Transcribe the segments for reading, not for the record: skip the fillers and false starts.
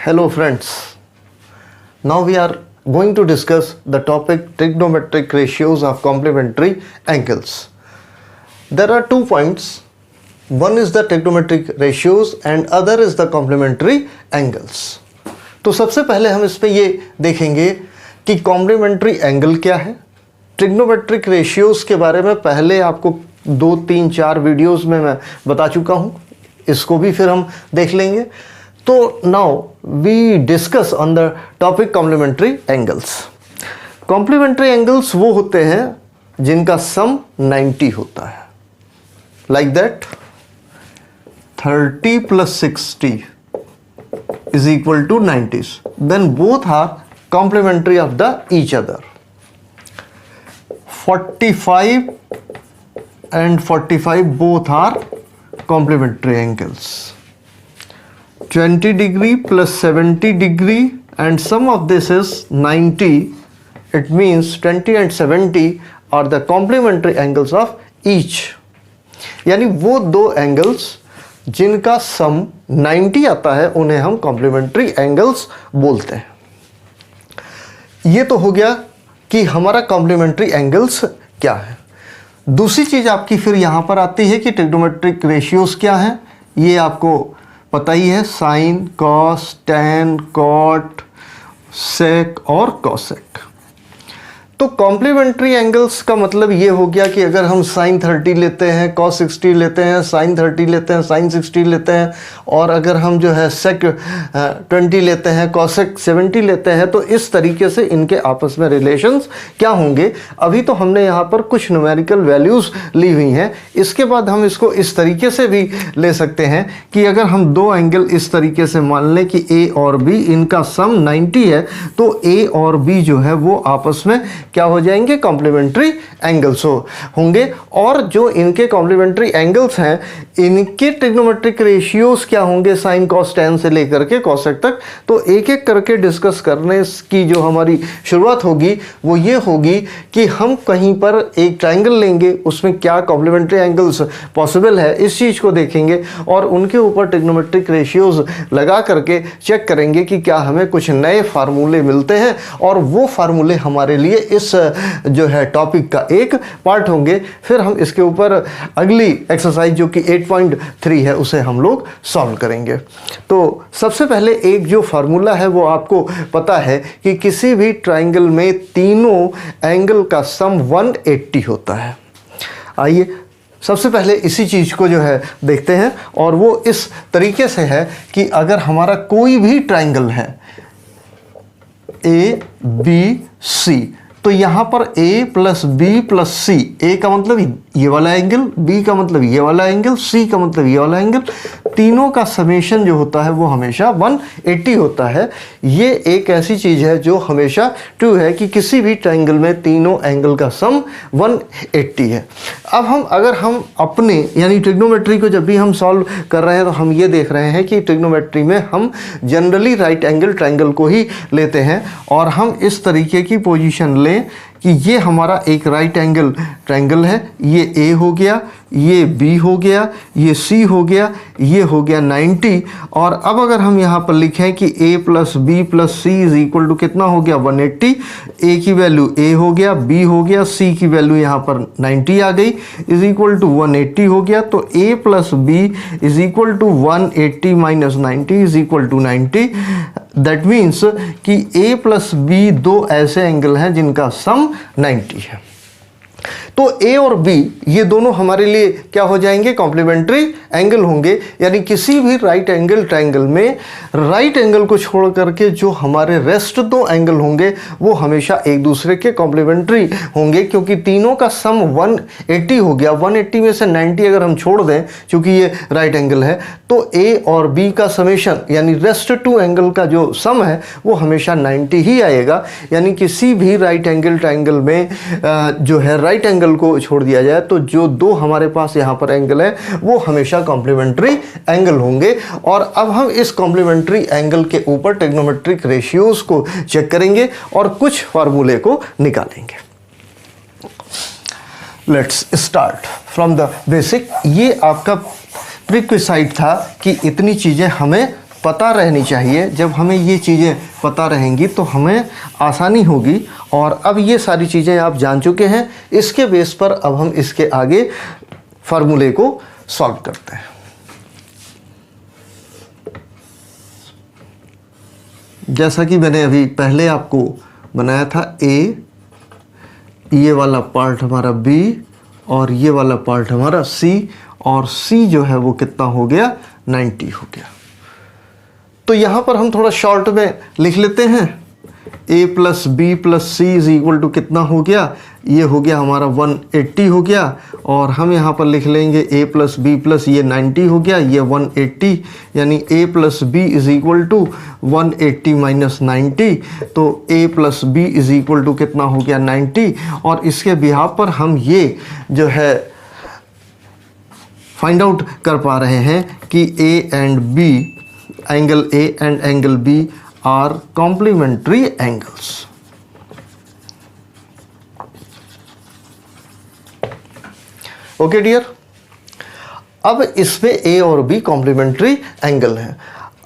Hello friends, now we are going to discuss the topic trigonometric ratios of complementary angles. There are 2 points, one is the trigonometric ratios and other is the complementary angles. तो सबसे पहले हम इस पे ये देखेंगे कि complementary angle क्या है. ट्रिग्नोमेट्रिक रेशियोज़ के बारे में पहले आपको 2, 3, 4 वीडियोज़ में मैं बता चुका हूँ, इसको भी फिर हम देख लेंगे. तो now we discuss on the topic complementary angles. Complementary angles वो होते हैं जिनका सम 90 होता है, like that 30 + 60 is equal to 90. Then both are complementary of the each other. 45 and 45 both are complementary angles. 20 degree plus 70 degree and sum of this is 90. It means 20 and 70 are the complementary angles of each. यानी वो दो angles जिनका sum 90 आता है उन्हें हम complementary angles बोलते हैं. ये तो हो गया कि हमारा कॉम्प्लीमेंट्री एंगल्स क्या है. दूसरी चीज आपकी फिर यहां पर आती है कि ट्रिग्नोमेट्रिक रेशियोज क्या है. ये आपको पता ही है, साइन, कॉस, टैन, कॉट, सेक और कॉसेक. तो कॉम्प्लीमेंट्री एंगल्स का मतलब ये हो गया कि अगर हम साइन 30 लेते हैं, कॉस 60 लेते हैं, साइन 30 लेते हैं, साइन 60 लेते हैं, और अगर हम जो है सेक 20 लेते हैं, कॉसेक 70 लेते हैं, तो इस तरीके से इनके आपस में रिलेशंस क्या होंगे. अभी तो हमने यहाँ पर कुछ न्यूमेरिकल वैल्यूज़ ली हुई हैं. इसके बाद हम इसको इस तरीके से भी ले सकते हैं कि अगर हम दो एंगल इस तरीके से मान लें कि ए और बी, इनका सम 90 है, तो ए और बी जो है वो आपस में क्या हो जाएंगे, कॉम्प्लीमेंट्री एंगल्स होंगे. और जो इनके कॉम्प्लीमेंट्री एंगल्स हैं, इनके ट्रिग्नोमेट्रिक रेशियोज क्या होंगे, साइन, कॉस, टैन से लेकर के कॉसेक तक. तो एक एक करके डिस्कस करने की जो हमारी शुरुआत होगी वो ये होगी कि हम कहीं पर एक ट्राइंगल लेंगे, उसमें क्या कॉम्प्लीमेंट्री एंगल्स पॉसिबल है इस चीज़ को देखेंगे और उनके ऊपर ट्रिग्नोमेट्रिक रेशियोज लगा करके चेक करेंगे कि क्या हमें कुछ नए फार्मूले मिलते हैं, और वो फार्मूले हमारे लिए इस जो है टॉपिक का एक पार्ट होंगे. फिर हम इसके ऊपर अगली एक्सरसाइज जो कि 8.3 है उसे हम लोग सॉल्व करेंगे. तो सबसे पहले एक जो फार्मूला है वो आपको पता है कि किसी भी ट्राइंगल में तीनों एंगल का सम 180 होता है. आइए सबसे पहले इसी चीज़ को जो है देखते हैं, और वो इस तरीके से है कि अगर हमारा कोई भी ट्राइंगल है ए बी सी, तो यहाँ पर a + b + c, a का मतलब ये वाला एंगल, b का मतलब ये वाला एंगल, c का मतलब ये वाला एंगल, तीनों का समेशन जो होता है वो हमेशा 180 होता है. ये एक ऐसी चीज़ है जो हमेशा ट्रू है कि किसी भी ट्राइंगल में तीनों एंगल का सम 180 है. अब अगर हम अपने यानी ट्रिग्नोमेट्री को जब भी हम सॉल्व कर रहे हैं तो हम ये देख रहे हैं कि ट्रिग्नोमेट्री में हम जनरली राइट एंगल ट्राइंगल को ही लेते हैं, और हम इस तरीके की पोजीशन लें कि ये हमारा एक राइट एंगल ट्राइंगल है, ये A हो गया, ये B हो गया, ये C हो गया, ये हो गया 90. और अब अगर हम यहाँ पर लिखें कि A + B + C is equal to कितना हो गया, 180. A की वैल्यू A हो गया, B हो गया, C की वैल्यू यहाँ पर 90 आ गई, इज इक्वल टू 180 हो गया. तो A + B is equal to 180 - 90 is equal to 90. That means कि A + B दो ऐसे एंगल हैं जिनका सम 90 है. तो A और B ये दोनों हमारे लिए क्या हो जाएंगे, कॉम्प्लीमेंट्री एंगल होंगे. यानी किसी भी राइट एंगल ट्राइंगल में राइट एंगल को छोड़ करके जो हमारे रेस्ट दो एंगल होंगे वो हमेशा एक दूसरे के कॉम्प्लीमेंट्री होंगे, क्योंकि तीनों का सम 180 हो गया. 180 में से 90 अगर हम छोड़ दें, क्योंकि ये राइट एंगल है, तो A और B का समेशन यानी रेस्ट टू एंगल का जो सम है वो हमेशा 90 ही आएगा. यानी किसी भी राइट एंगल ट्राइंगल में जो है राइट एंगल को छोड़ दिया जाए तो जो दो हमारे पास यहाँ पर एंगल है वो हमेशा कॉम्प्लीमेंट्री एंगल होंगे. और अब हम इस कॉम्प्लीमेंट्री एंगल के ऊपर ट्रिग्नोमेट्रिक रेशियोज को चेक करेंगे और कुछ फार्मूले को निकालेंगे. Let's start from the basic. ये आपका प्रीक्विसाइट था कि इतनी चीज़ें हमें पता रहनी चाहिए। जब हमें ये चीज़ें पता रहेंगी तो हमें आसानी होगी। और अब ये सारी चीज़ें आप जान चुके हैं, इसके बेस पर अब हम इसके आगे फार्मूले को सॉल्व करते हैं। जैसा कि मैंने अभी पहले आपको बनाया था, ए, ये वाला पार्ट हमारा बी और ये वाला पार्ट हमारा सी, और सी जो है वो कितना हो गया, 90 हो गया। तो यहाँ पर हम थोड़ा शॉर्ट में लिख लेते हैं, a plus B plus C is equal to कितना हो गया, ये हो गया हमारा 180 हो गया। और हम यहाँ पर लिख लेंगे a प्लस बी प्लस ये 90 हो गया, ये 180, यानी a plus B is equal to 180 minus 90। तो a plus B is equal to कितना हो गया, 90। और इसके बिहाफ पर हम ये जो है फाइंड आउट कर पा रहे हैं कि a and b, angle a and angle b are complementary angles. Okay dear, अब इसमें a और b कॉम्प्लीमेंट्री एंगल हैं।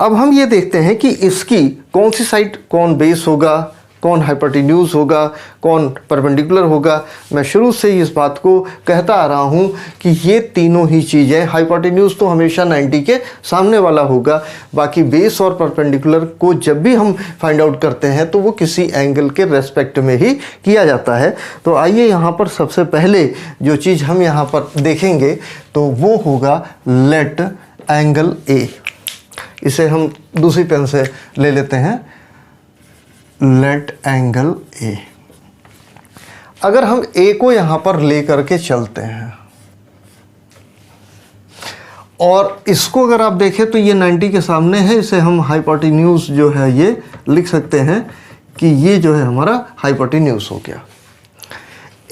अब हम ये देखते हैं कि इसकी कौन सी साइड, कौन बेस होगा, कौन हाइपोटेन्यूज होगा, कौन परपेंडिकुलर होगा। मैं शुरू से ही इस बात को कहता आ रहा हूँ कि ये तीनों ही चीज़ें, हाइपोटेन्यूज तो हमेशा 90 के सामने वाला होगा, बाकी बेस और परपेंडिकुलर को जब भी हम फाइंड आउट करते हैं तो वो किसी एंगल के रेस्पेक्ट में ही किया जाता है। तो आइए यहाँ पर सबसे पहले जो चीज़ हम यहाँ पर देखेंगे तो वो होगा लेट एंगल ए। इसे हम दूसरी पेन से ले लेते हैं, लेट एंगल ए। अगर हम ए को यहां पर ले करके चलते हैं और इसको अगर आप देखें तो ये 90 के सामने है, इसे हम हाइपोटेन्यूज जो है ये लिख सकते हैं कि ये जो है हमारा हाइपोटेन्यूज हो गया।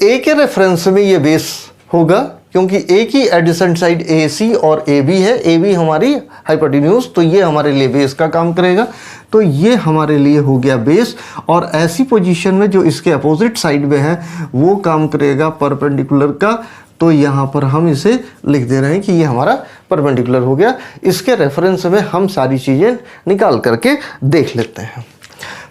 ए के रेफरेंस में ये बेस होगा, क्योंकि ए की एडजेसेंट साइड ए सी और ए बी है, ए बी हमारी हाइपोटेन्यूज, तो ये हमारे लिए बेस का काम करेगा। तो ये हमारे लिए हो गया बेस। और ऐसी पोजीशन में जो इसके अपोजिट साइड में है वो काम करेगा परपेंडिकुलर का। तो यहाँ पर हम इसे लिख दे रहे हैं कि ये हमारा परपेंडिकुलर हो गया। इसके रेफरेंस में हम सारी चीज़ें निकाल करके देख लेते हैं।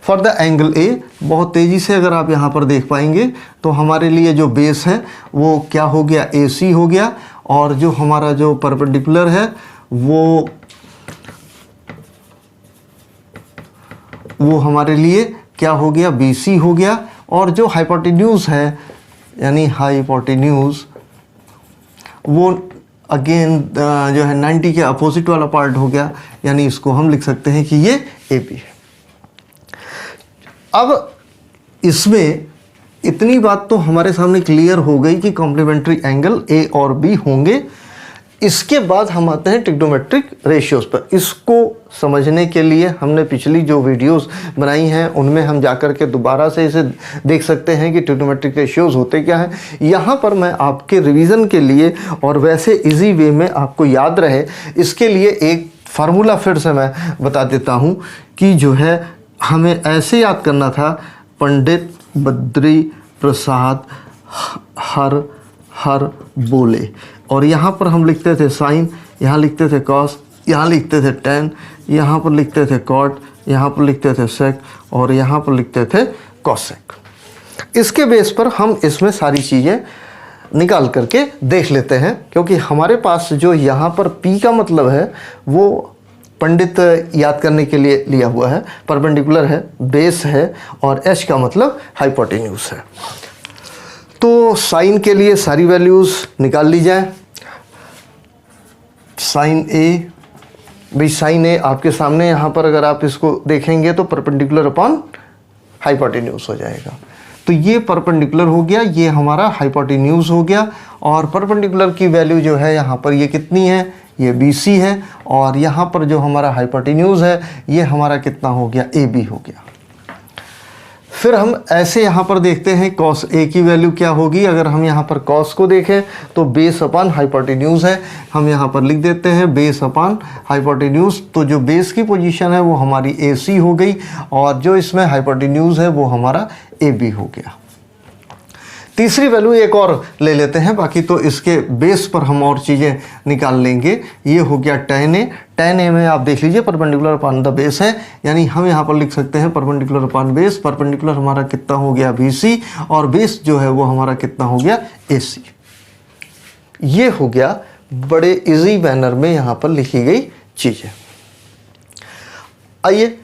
फॉर द एंगल ए, बहुत तेज़ी से अगर आप यहाँ पर देख पाएंगे तो हमारे लिए जो बेस है वो क्या हो गया, ए सी हो गया। और जो हमारा जो परपेंडिकुलर है वो हमारे लिए क्या हो गया, बी सी हो गया। और जो हाइपोटेन्यूज है यानी हाइपोटेन्यूज वो अगेन जो है 90 के अपोजिट वाला पार्ट हो गया, यानी इसको हम लिख सकते हैं कि ये ए बी है। अब इसमें इतनी बात तो हमारे सामने क्लियर हो गई कि कॉम्प्लीमेंट्री एंगल ए और बी होंगे। इसके बाद हम आते हैं ट्रिग्नोमेट्रिक रेशियोज पर। इसको समझने के लिए हमने पिछली जो वीडियोस बनाई हैं उनमें हम जाकर के दोबारा से इसे देख सकते हैं कि ट्रिग्नोमेट्रिक रेशियोज होते क्या हैं। यहाँ पर मैं आपके रिवीजन के लिए और वैसे इजी वे में आपको याद रहे इसके लिए एक फार्मूला फिर से मैं बता देता हूँ कि जो है हमें ऐसे याद करना था, पंडित बद्री प्रसाद हर बोले। और यहाँ पर हम लिखते थे साइन, यहाँ लिखते थे कॉस, यहाँ लिखते थे टेन, यहाँ पर लिखते थे कॉट, यहाँ पर लिखते थे सेक और यहाँ पर लिखते थे कॉसेक। इसके बेस पर हम इसमें सारी चीज़ें निकाल करके देख लेते हैं, क्योंकि हमारे पास जो यहाँ पर P का मतलब है वो पंडित याद करने के लिए लिया हुआ है, परपेंडिकुलर है, बेस है, और H का मतलब हाइपोटेन्यूज है। तो साइन के लिए सारी वैल्यूज़ निकाल ली जाए। साइन ए, भाई साइन ए आपके सामने यहाँ पर अगर आप इसको देखेंगे तो परपेंडिकुलर अपॉन हाइपोटेन्यूज हो जाएगा। तो ये परपेंडिकुलर हो गया, ये हमारा हाइपोटेन्यूज हो गया। और परपेंडिकुलर की वैल्यू जो है यहाँ पर ये कितनी है, ये बी सी है। और यहाँ पर जो हमारा हाइपोटेन्यूज है ये हमारा कितना हो गया, ए बी हो गया। फिर हम ऐसे यहाँ पर देखते हैं कॉस ए की वैल्यू क्या होगी। अगर हम यहाँ पर कॉस को देखें तो बेस अपॉन हाइपोटेन्यूज है, हम यहाँ पर लिख देते हैं बेस अपॉन हाइपोटेन्यूज। तो जो बेस की पोजीशन है वो हमारी ए सी हो गई और जो इसमें हाइपोटेन्यूज है वो हमारा ए बी हो गया। तीसरी वैल्यू एक और ले लेते हैं, बाकी तो इसके बेस पर हम और चीज़ें निकाल लेंगे। ये हो गया tan a। tan a में आप देख लीजिए परपेंडिकुलर अपॉन द बेस है, यानी हम यहाँ पर लिख सकते हैं परपेंडिकुलर अपॉन बेस। परपेंडिकुलर हमारा कितना हो गया BC, और बेस जो है वो हमारा कितना हो गया AC। ये हो गया बड़े इजी मैनर में यहाँ पर लिखी गई चीज़ें। आइए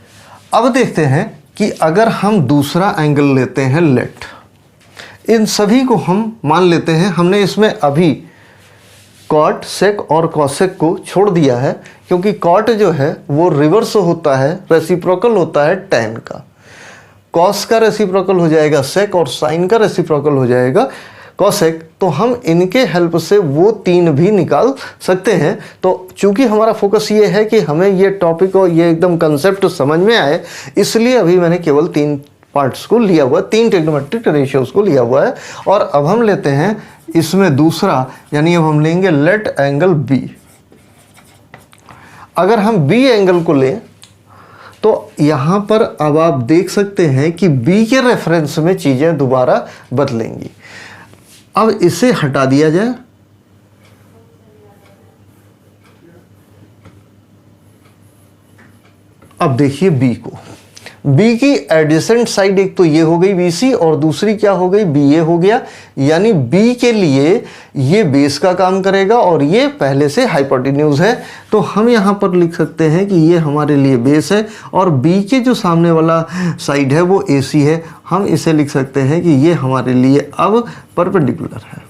अब देखते हैं कि अगर हम दूसरा एंगल लेते हैं लेट, इन सभी को हम मान लेते हैं। हमने इसमें अभी कॉट, सेक और कॉसेक को छोड़ दिया है, क्योंकि कॉट जो है वो रिवर्स होता है, रेसिप्रोकल होता है टैन का। कॉस का रेसिप्रोकल हो जाएगा सेक, और साइन का रेसिप्रोकल हो जाएगा कॉसेक। तो हम इनके हेल्प से वो तीन भी निकाल सकते हैं। तो चूंकि हमारा फोकस ये है कि हमें ये टॉपिक और ये एकदम कंसेप्ट समझ में आए, इसलिए अभी मैंने केवल 3 पार्ट्स को लिया हुआ है, 3 ट्रिग्नोमेट्रिक रेशियोज को लिया हुआ है। और अब हम लेते हैं इसमें दूसरा, यानी अब हम लेंगे लेट एंगल बी। अगर हम बी एंगल को लें तो यहां पर अब आप देख सकते हैं कि बी के रेफरेंस में चीजें दोबारा बदलेंगी। अब इसे हटा दिया जाए, अब देखिए बी को, बी की एडजेसेंट साइड एक तो ये हो गई BC, और दूसरी क्या हो गई BA हो गया। यानी बी के लिए ये बेस का काम करेगा और ये पहले से हाइपोटेन्यूज है। तो हम यहां पर लिख सकते हैं कि ये हमारे लिए बेस है, और बी के जो सामने वाला साइड है वो AC है। हम इसे लिख सकते हैं कि ये हमारे लिए अब परपेंडिकुलर है।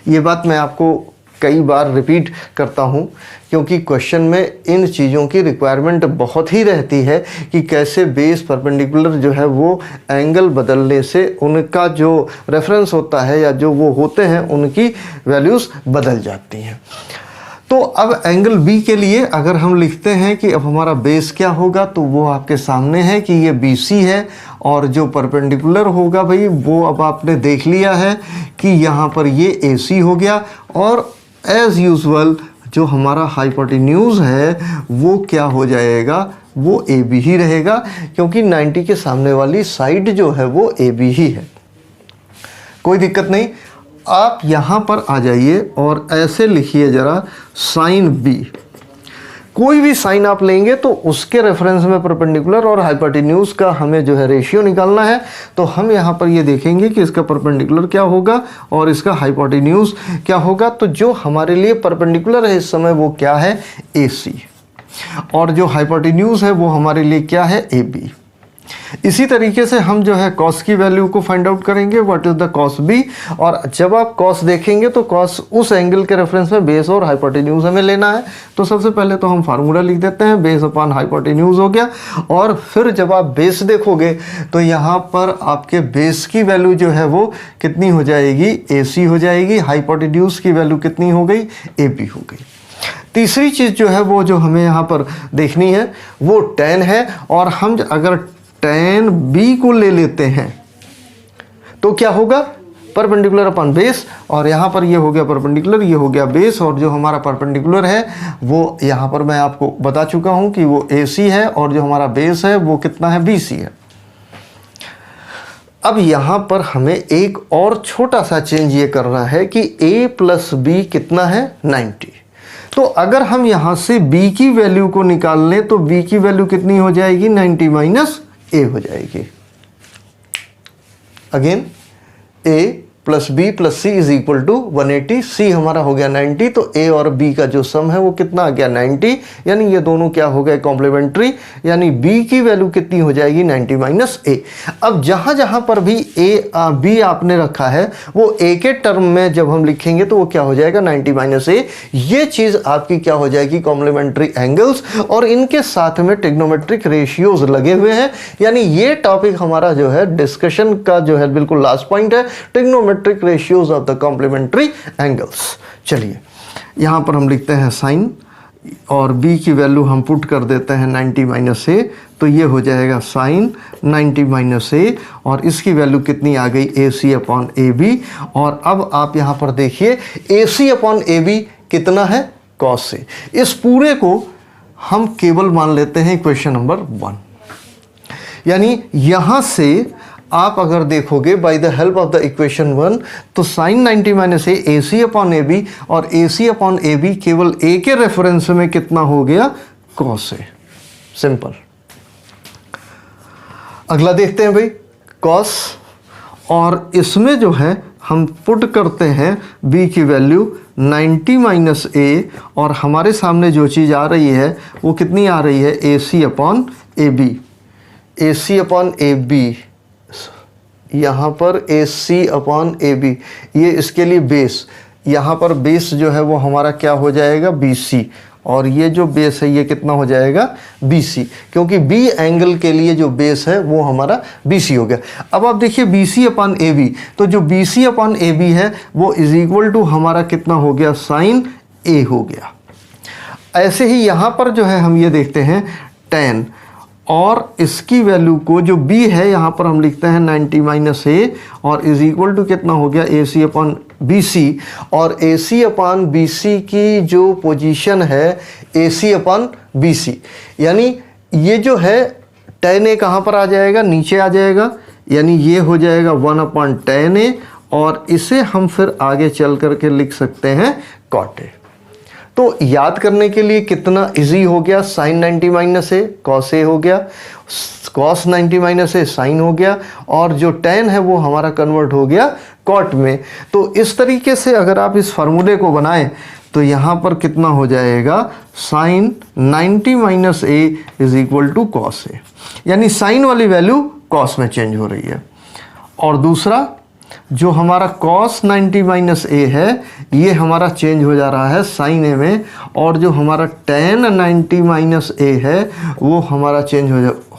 ये बात मैं आपको कई बार रिपीट करता हूँ, क्योंकि क्वेश्चन में इन चीज़ों की रिक्वायरमेंट बहुत ही रहती है कि कैसे बेस परपेंडिकुलर जो है वो एंगल बदलने से उनका जो रेफरेंस होता है या जो वो होते हैं उनकी वैल्यूज़ बदल जाती हैं। तो अब एंगल बी के लिए अगर हम लिखते हैं कि अब हमारा बेस क्या होगा, तो वो आपके सामने है कि ये BC है, और जो परपेंडिकुलर होगा भाई वो अब आपने देख लिया है कि यहाँ पर ये AC हो गया। और एज यूजुअल जो हमारा हाइपोटेन्यूज है वो क्या हो जाएगा, वो AB ही रहेगा, क्योंकि 90 के सामने वाली साइड जो है वो AB ही है। कोई दिक्कत नहीं। आप यहाँ पर आ जाइए और ऐसे लिखिए जरा साइन B। कोई भी साइन आप लेंगे तो उसके रेफरेंस में परपेंडिकुलर और हाइपोटेन्यूज का हमें जो है रेशियो निकालना है। तो हम यहाँ पर ये देखेंगे कि इसका परपेंडिकुलर क्या होगा और इसका हाइपोटेन्यूज क्या होगा। तो जो हमारे लिए परपेंडिकुलर है इस समय वो क्या है, AC, और जो हाइपोटेन्यूज है वो हमारे लिए क्या है, AB। इसी तरीके से हम जो है कॉस की वैल्यू को फाइंड आउट करेंगे, what is the cos B. और जब आप कॉस देखेंगे तो कॉस उस एंगल के रेफरेंस में बेस और हाइपोटेन्यूज हमें लेना है। तो सबसे पहले तो हम फार्मूला लिख देते हैं, बेस अपॉन हाइपोटेन्यूज हो गया। और फिर जब आप बेस देखोगे तो यहाँ पर आपके बेस की वैल्यू जो है वो कितनी हो जाएगी, AC हो जाएगी। हाइपोटेन्यूज की वैल्यू कितनी हो गई, AB हो गई। तीसरी चीज जो है वो जो हमें यहाँ पर देखनी है वो tan है, और हम अगर tan B को ले लेते हैं तो क्या होगा, परपेंडिकुलर अपॉन बेस। और यहाँ पर ये हो गया परपेंडिकुलर, ये हो गया बेस, और जो हमारा परपेंडिकुलर है वो यहाँ पर मैं आपको बता चुका हूँ कि वो AC है, और जो हमारा बेस है वो कितना है, BC है। अब यहाँ पर हमें एक और छोटा सा चेंज ये करना है कि A प्लस B कितना है, 90। तो अगर हम यहाँ से B की वैल्यू को निकाल लें तो B की वैल्यू कितनी हो जाएगी, 90 माइनस A हो जाएगी। Again A plus B plus C is equal to 180। C हमारा हो गया 90, तो A और B का जो सम है वो कितना आ गया, 90। यानी ये दोनों क्या हो गए, कॉम्प्लीमेंट्री। यानी B की वैल्यू कितनी हो जाएगी, 90 माइनस A। अब जहां जहां पर भी B आपने रखा है वो A के टर्म में जब हम लिखेंगे तो वो क्या हो जाएगा, 90 माइनस A। ये चीज आपकी क्या हो जाएगी, कॉम्प्लीमेंट्री एंगल्स, और इनके साथ में ट्रिग्नोमेट्रिक रेशियोज लगे हुए हैं। यानी ये टॉपिक हमारा जो है डिस्कशन का जो है बिल्कुल लास्ट पॉइंट है, trigonometric ratios of the complementary angles। चलिए यहां पर हम लिखते हैं साइन, और B की वैल्यू हम पुट कर देते हैं 90 माइनस A। तो ये हो जाएगा साइन 90 माइनस A, और इसकी वैल्यू कितनी आ गई, AC अपॉन AB। और अब आप यहां पर देखिए AC अपॉन AB कितना है, cos A। इस पूरे को हम केवल मान लेते हैं इक्वेशन नंबर 1। यानी यहां से आप अगर देखोगे by the help of the equation 1, तो sine 90 minus A A C upon A B, और A C upon A B केवल ए के रेफरेंस में कितना हो गया, कॉस ए। सिंपल। अगला देखते हैं भाई कॉस, और इसमें जो है हम पुट करते हैं b की वैल्यू 90 माइनस ए, और हमारे सामने जो चीज़ आ रही है वो कितनी आ रही है, A C upon A B. A C upon A B, यहाँ पर ए सी अपॉन ए बी, ये इसके लिए बेस, यहाँ पर बेस जो है वो हमारा क्या हो जाएगा, बी सी, और ये जो बेस है ये कितना हो जाएगा, बी सी, क्योंकि बी एंगल के लिए जो बेस है वो हमारा बी सी हो गया। अब आप देखिए B C upon A B, तो जो B C upon A B है वो इज इक्वल टू हमारा कितना हो गया, साइन ए हो गया। ऐसे ही यहाँ पर जो है हम ये देखते हैं tan, और इसकी वैल्यू को जो b है यहाँ पर हम लिखते हैं 90 माइनस ए, और इज इक्वल टू कितना हो गया, ए सी अपॉन बी सी, और A C upon B C की जो पोजीशन है A C upon B C, यानी ये जो है tan ए कहाँ पर आ जाएगा, नीचे आ जाएगा, यानी ये हो जाएगा 1 अपॉन tan ए, और इसे हम फिर आगे चल करके लिख सकते हैं cot ए। तो याद करने के लिए कितना इजी हो गया, साइन 90 माइनस ए कॉस ए हो गया, कॉस 90 माइनस ए साइन हो गया, और जो tan है वो हमारा कन्वर्ट हो गया कॉट में। तो इस तरीके से अगर आप इस फार्मूले को बनाएं तो यहाँ पर कितना हो जाएगा, sine 90 minus A is equal to cos A, यानी साइन वाली वैल्यू कॉस में चेंज हो रही है। और दूसरा जो हमारा cos 90 माइनस ए है ये हमारा चेंज हो जा रहा है साइन ए में, और जो हमारा tan 90 माइनस ए है वो हमारा चेंज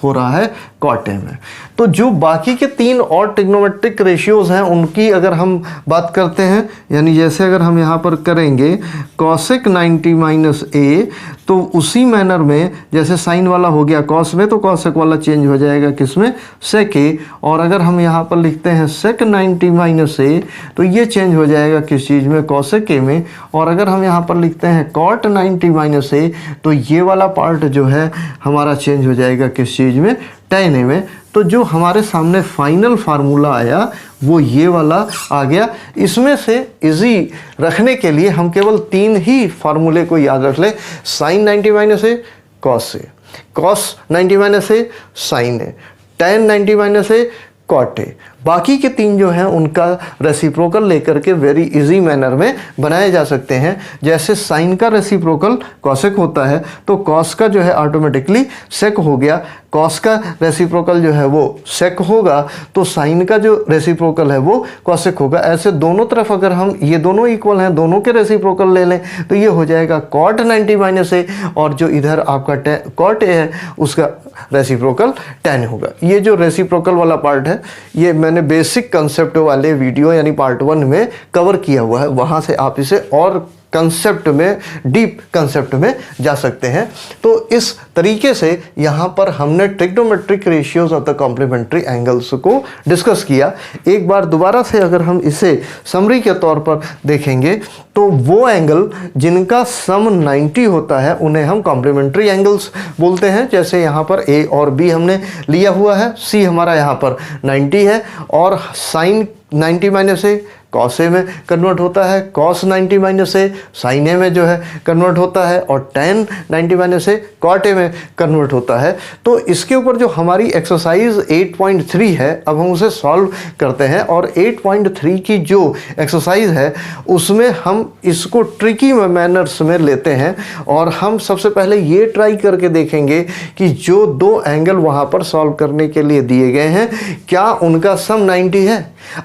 हो रहा है cot ए में। तो जो बाकी के तीन और ट्रिग्नोमेट्रिक रेशियोज हैं उनकी अगर हम बात करते हैं, यानी जैसे अगर हम यहाँ पर करेंगे cosec 90 माइनस ए, तो उसी मैनर में जैसे साइन वाला हो गया cos में, तो cosec वाला चेंज हो जाएगा किसमें, sec ए, और अगर हम यहाँ पर लिखते हैं sec 90 माइनस ए, तो ये चेंज हो जाएगा किस चीज़ में, cosec ए में, और अगर हम यहाँ पर लिखते हैं cot 90 माइनस ए, तो ये वाला पार्ट जो है हमारा चेंज हो जाएगा किस चीज़ में, tan ए में। तो जो हमारे सामने फाइनल फार्मूला आया वो ये वाला आ गया। इसमें से इजी रखने के लिए हम केवल तीन ही फार्मूले को याद रख लें, sine 90 minus A cos A, cos 90 minus A sine A, tan 90 minus A cot A. बाकी के तीन जो हैं उनका रेसिप्रोकल लेकर के वेरी इजी मैनर में बनाए जा सकते हैं। जैसे साइन का रेसिप्रोकल कॉसेक होता है तो कॉस का जो है ऑटोमेटिकली सेक हो गया, कॉस का रेसिप्रोकल जो है वो सेक होगा, तो साइन का जो रेसिप्रोकल है वो कॉसेक होगा। ऐसे दोनों तरफ अगर हम ये दोनों इक्वल हैं, दोनों के रेसिप्रोकल ले लें तो ये हो जाएगा कॉट 90 माइनस ए, और जो इधर आपका कॉट ए है उसका रेसिप्रोकल tan होगा। ये जो रेसिप्रोकल वाला पार्ट है ये मैंने बेसिक कंसेप्ट वाले वीडियो यानी पार्ट 1 में कवर किया हुआ है, वहाँ से आप इसे और कंसेप्ट में, डीप कंसेप्ट में जा सकते हैं। तो इस तरीके से यहाँ पर हमने trigonometric ratios of the complementary angles को डिस्कस किया। एक बार दोबारा से अगर हम इसे समरी के तौर पर देखेंगे तो वो एंगल जिनका सम 90 होता है उन्हें हम कॉम्प्लीमेंट्री एंगल्स बोलते हैं। जैसे यहाँ पर ए और बी हमने लिया हुआ है, सी हमारा यहाँ पर 90 है, और sine 90 minus A cos A में कन्वर्ट होता है, cos 90 minus A sine A में जो है कन्वर्ट होता है, और tan 90 minus A cot A में कन्वर्ट होता है। तो इसके ऊपर जो हमारी एक्सरसाइज 8.3 है अब हम उसे सॉल्व करते हैं, और 8.3 की जो एक्सरसाइज है उसमें हम इसको ट्रिकी मैनर्स में लेते हैं, और हम सबसे पहले ये ट्राई करके देखेंगे कि जो दो एंगल वहाँ पर सॉल्व करने के लिए दिए गए हैं क्या उनका सम 90 है।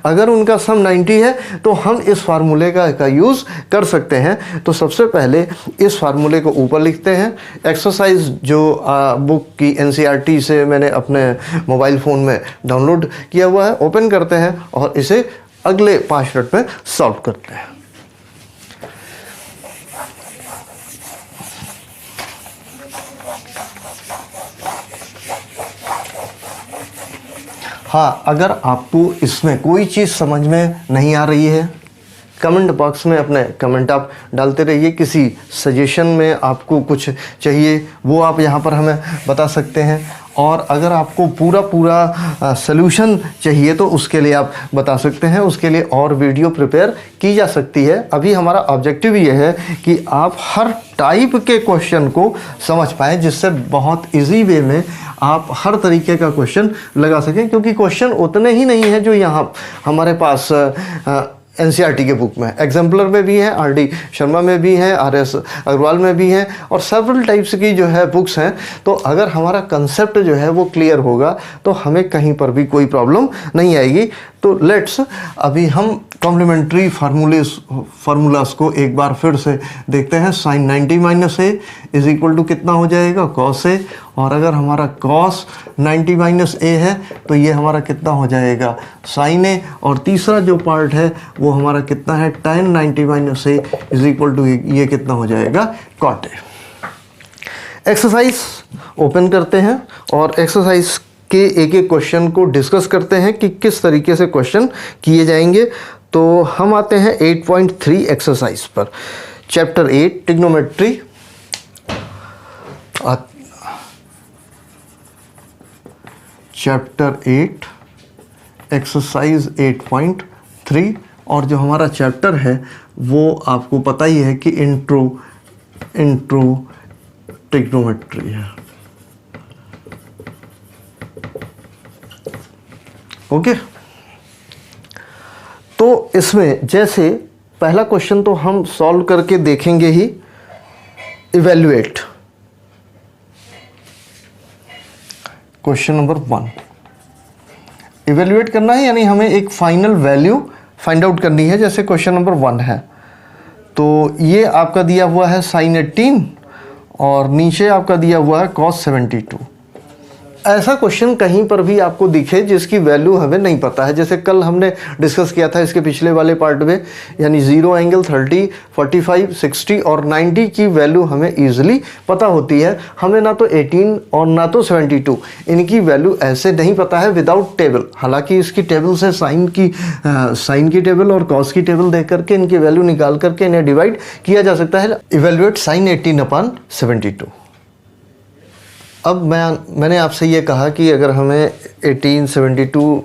अगर उनका सम 90 है तो हम इस फार्मूले का यूज़ कर सकते हैं। तो सबसे पहले इस फार्मूले को ऊपर लिखते हैं। एक्सरसाइज जो बुक की NCERT से मैंने अपने मोबाइल फ़ोन में डाउनलोड किया हुआ है, ओपन करते हैं और इसे अगले 5 मिनट में सॉल्व करते हैं। हाँ, अगर आपको इसमें कोई चीज़ समझ में नहीं आ रही है कमेंट बॉक्स में अपने कमेंट आप डालते रहिए। किसी सजेशन में आपको कुछ चाहिए वो आप यहाँ पर हमें बता सकते हैं, और अगर आपको पूरा सॉल्यूशन चाहिए तो उसके लिए आप बता सकते हैं, उसके लिए और वीडियो प्रिपेयर की जा सकती है। अभी हमारा ऑब्जेक्टिव ये है कि आप हर टाइप के क्वेश्चन को समझ पाएँ, जिससे बहुत इजी वे में आप हर तरीके का क्वेश्चन लगा सकें, क्योंकि क्वेश्चन उतने ही नहीं हैं जो यहाँ हमारे पास एनसीईआरटी के बुक में, एग्जाम्पलर में भी है, आरडी शर्मा में भी है, आरएस अग्रवाल में भी है, और सेवरल टाइप्स की जो है बुक्स हैं। तो अगर हमारा कंसेप्ट जो है वो क्लियर होगा तो हमें कहीं पर भी कोई प्रॉब्लम नहीं आएगी। तो लेट्स अभी हम कॉम्प्लीमेंट्री फार्मूलास को एक बार फिर से देखते हैं। Sine 90 minus A is equal to कितना हो जाएगा, कॉस ए, और अगर हमारा कॉस 90 माइनस ए है तो ये हमारा कितना हो जाएगा, साइन ए, और तीसरा जो पार्ट है वो हमारा कितना है, tan 90 minus A is equal to ये कितना हो जाएगा, कॉट ए। एक्सरसाइज ओपन करते हैं और एक्सरसाइज के एक एक क्वेश्चन को डिस्कस करते हैं कि किस तरीके से क्वेश्चन किए जाएंगे। तो हम आते हैं 8.3 एक्सरसाइज पर, चैप्टर 8 ट्रिग्नोमेट्री। चैप्टर 8 एक्सरसाइज 8.3, और जो हमारा चैप्टर है वो आपको पता ही है कि इंट्रो ट्रिग्नोमेट्री है। ओके, तो इसमें जैसे पहला क्वेश्चन तो हम सॉल्व करके देखेंगे ही, इवैल्यूएट। क्वेश्चन नंबर 1 इवैल्यूएट करना है, यानी हमें एक फाइनल वैल्यू फाइंड आउट करनी है। जैसे क्वेश्चन नंबर 1 है तो ये आपका दिया हुआ है साइन 18 और नीचे आपका दिया हुआ है कॉस 72। ऐसा क्वेश्चन कहीं पर भी आपको दिखे जिसकी वैल्यू हमें नहीं पता है, जैसे कल हमने डिस्कस किया था इसके पिछले वाले पार्ट में, यानी 0 एंगल 30, 45, 60 और 90 की वैल्यू हमें ईजिली पता होती है। हमें ना तो 18 और ना तो 72 इनकी वैल्यू ऐसे नहीं पता है विदाउट टेबल। हालांकि इसकी टेबल से साइन की टेबल और कॉस की टेबल देख करके इनकी वैल्यू निकाल करके इन्हें डिवाइड किया जा सकता है। Evaluate sine 18/72। अब मैंने आपसे ये कहा कि अगर हमें 1872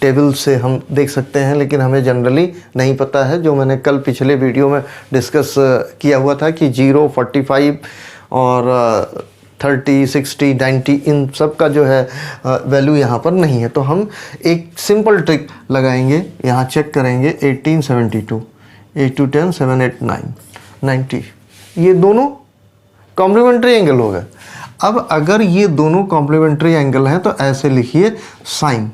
टेबल से हम देख सकते हैं, लेकिन हमें जनरली नहीं पता है। जो मैंने कल पिछले वीडियो में डिस्कस किया हुआ था कि 0, 45 और 30, 60, 90 इन सब का जो है वैल्यू यहाँ पर नहीं है। तो हम एक सिंपल ट्रिक लगाएंगे, यहाँ चेक करेंगे 1872, 8 2 10 7 8 9 90, ये दोनों कॉम्प्लीमेंट्री एंगल हो गए। अब अगर ये दोनों कॉम्प्लीमेंट्री एंगल हैं तो ऐसे लिखिए साइन।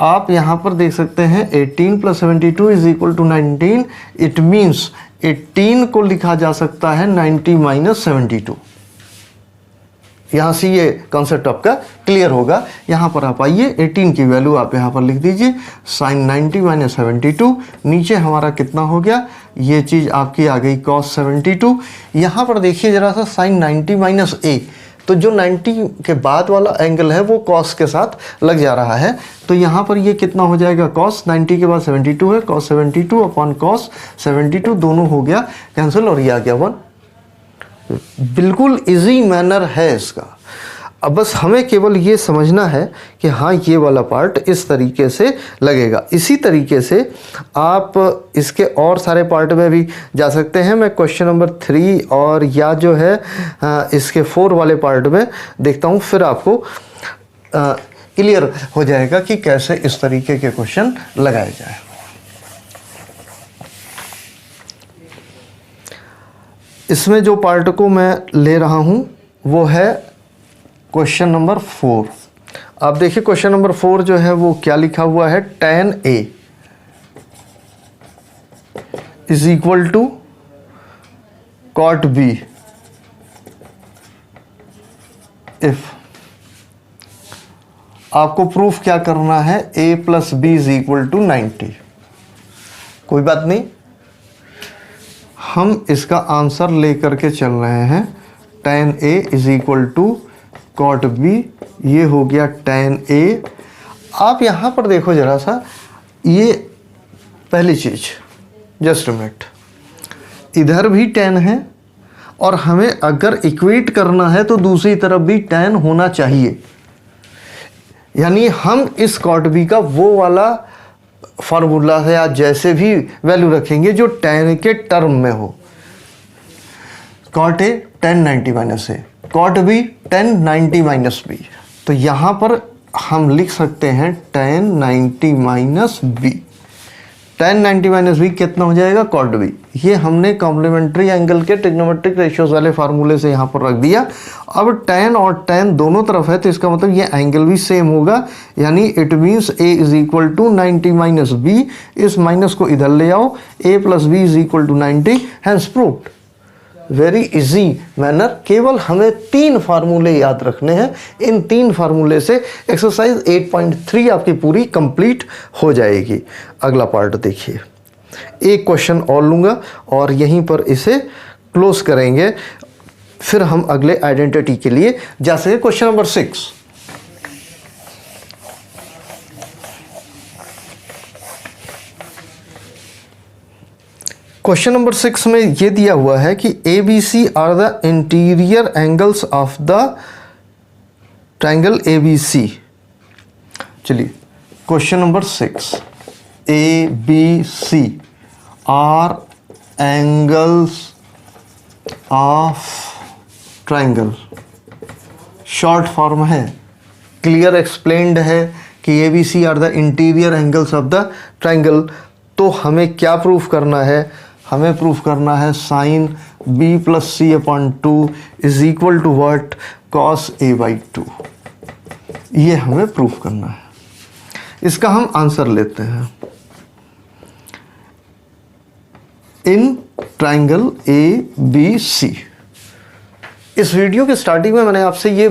आप यहाँ पर देख सकते हैं 18 + 72 is equal to 19। It means 18 को लिखा जा सकता है 90 - 72। यहाँ से ये कॉन्सेप्ट आपका क्लियर होगा। यहाँ पर आप आइए, 18 की वैल्यू आप यहाँ पर लिख दीजिए, साइन 90 - 72। नीचे हमारा कितना हो गया, ये चीज़ आपकी आ गई cos 72। यहाँ पर देखिए ज़रा सा, साइन 90 - a, तो जो 90 के बाद वाला एंगल है वो cos के साथ लग जा रहा है। तो यहाँ पर ये कितना हो जाएगा, cos 90 के बाद 72 है, cos 72 अपॉन cos 72 दोनों हो गया कैंसिल और ये आ गया 1। बिल्कुल इजी मैनर है इसका। अब बस हमें केवल ये समझना है कि हाँ ये वाला पार्ट इस तरीके से लगेगा। इसी तरीके से आप इसके और सारे पार्ट में भी जा सकते हैं। मैं क्वेश्चन नंबर 3 और या जो है इसके 4 वाले पार्ट में देखता हूँ, फिर आपको क्लियर हो जाएगा कि कैसे इस तरीके के क्वेश्चन लगाए जाए। इसमें जो पार्ट को मैं ले रहा हूँ वो है क्वेश्चन नंबर 4। आप देखिए क्वेश्चन नंबर 4 जो है वो क्या लिखा हुआ है, tan A is equal to cot B if. आपको प्रूफ क्या करना है, A + B is equal to 90। कोई बात नहीं, हम इसका आंसर लेकर के चल रहे हैं। tan A is equal to cot B, ये हो गया tan A। आप यहाँ पर देखो ज़रा सा, ये पहली चीज़ जस्ट मिनट, इधर भी tan है और हमें अगर इक्वेट करना है तो दूसरी तरफ भी tan होना चाहिए, यानी हम इस cot b का वो वाला फार्मूला है या जैसे भी वैल्यू रखेंगे जो tan के टर्म में हो। cot a tan 90 माइनस ए, cot b tan 90 minus B. तो यहाँ पर हम लिख सकते हैं tan 90 minus B. tan 90 minus B कितना हो जाएगा, cot b। ये हमने कॉम्प्लीमेंट्री एंगल के ट्रिग्नोमेट्रिक रेशियोज वाले फार्मूले से यहाँ पर रख दिया। अब tan और tan दोनों तरफ है तो इसका मतलब ये एंगल भी सेम होगा, यानी it means a is equal to 90 minus B. इस माइनस को इधर ले आओ, a plus B is equal to 90, hence proved. Very easy manner. केवल हमें 3 फार्मूले याद रखने हैं। इन 3 फार्मूले से एक्सरसाइज 8.3 आपकी पूरी कंप्लीट हो जाएगी। अगला पार्ट देखिए, एक क्वेश्चन और लूँगा और यहीं पर इसे क्लोज करेंगे, फिर हम अगले आइडेंटिटी के लिए जा सके। क्वेश्चन नंबर 6, क्वेश्चन नंबर 6 में ये दिया हुआ है कि A B C are the interior angles of the triangle A B C. चलिए question number 6, A B C are angles of triangle. Short form है, क्लियर एक्सप्लेन्ड है कि A B C are the interior angles of the triangle. तो हमें क्या proof करना है, हमें प्रूफ करना है sine b plus C upon 2 is equal to what, cos a by 2। ये हमें प्रूफ करना है। इसका हम आंसर लेते हैं। इन ट्रायंगल ए बी सी, इस वीडियो के स्टार्टिंग में मैंने आपसे ये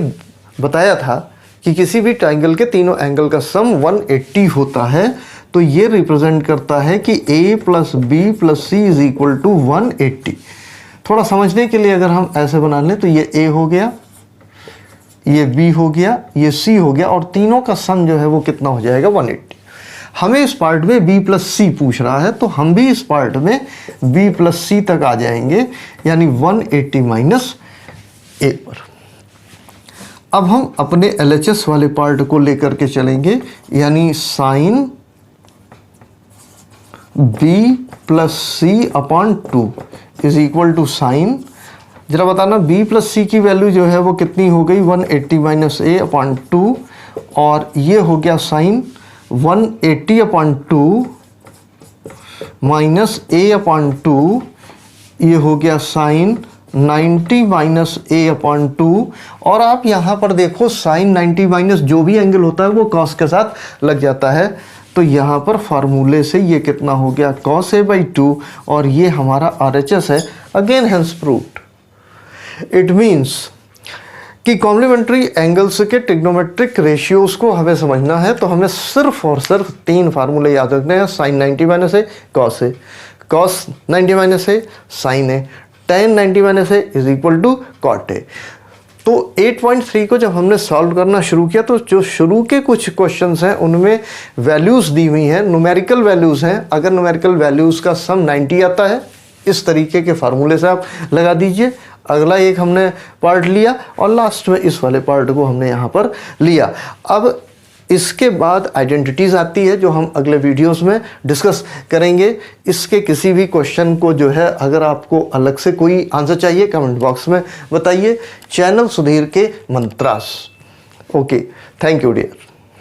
बताया था कि किसी भी ट्रायंगल के तीनों एंगल का सम 180 होता है। तो ये रिप्रेजेंट करता है कि a plus B plus C is equal to 180। थोड़ा समझने के लिए अगर हम ऐसे बना लें तो ये a हो गया, ये b हो गया, ये c हो गया और तीनों का सम जो है वो कितना हो जाएगा, 180। हमें इस पार्ट में b प्लस सी पूछ रहा है तो हम भी इस पार्ट में b प्लस सी तक आ जाएंगे, यानी 180 माइनस a पर। अब हम अपने LHS वाले पार्ट को लेकर के चलेंगे, यानी sine b plus C upon 2 is equal to sine, जरा बताना b प्लस सी की वैल्यू जो है वो कितनी हो गई, 180 माइनस a अपॉन 2, और ये हो गया sine 180 upon 2 minus a upon 2, ये हो गया साइन 90 माइनस a अपॉन 2। और आप यहाँ पर देखो साइन 90 माइनस जो भी एंगल होता है वो कॉस के साथ लग जाता है। तो यहाँ पर फार्मूले से ये कितना हो गया, कॉस a बाई 2, और ये हमारा RHS है। Again hence proved. It means कि कॉम्प्लीमेंट्री एंगल्स के ट्रिग्नोमेट्रिक रेशियोज को हमें समझना है तो हमें सिर्फ और सिर्फ 3 फार्मूले याद रखने हैं। Sine 90 minus A cos A, cos 90 minus A sine A, tan 90 minus A is equal to cot A. तो 8.3 को जब हमने सॉल्व करना शुरू किया तो जो शुरू के कुछ क्वेश्चंस हैं उनमें वैल्यूज़ दी हुई हैं, न्यूमेरिकल वैल्यूज़ हैं। अगर न्यूमेरिकल वैल्यूज़ का सम 90 आता है, इस तरीके के फार्मूले से आप लगा दीजिए। अगला एक हमने पार्ट लिया और लास्ट में इस वाले पार्ट को हमने यहाँ पर लिया। अब इसके बाद आइडेंटिटीज़ आती है जो हम अगले वीडियोस में डिस्कस करेंगे। इसके किसी भी क्वेश्चन को जो है अगर आपको अलग से कोई आंसर चाहिए कमेंट बॉक्स में बताइए। चैनल सुधीर के mantras. Okay, thank you dear.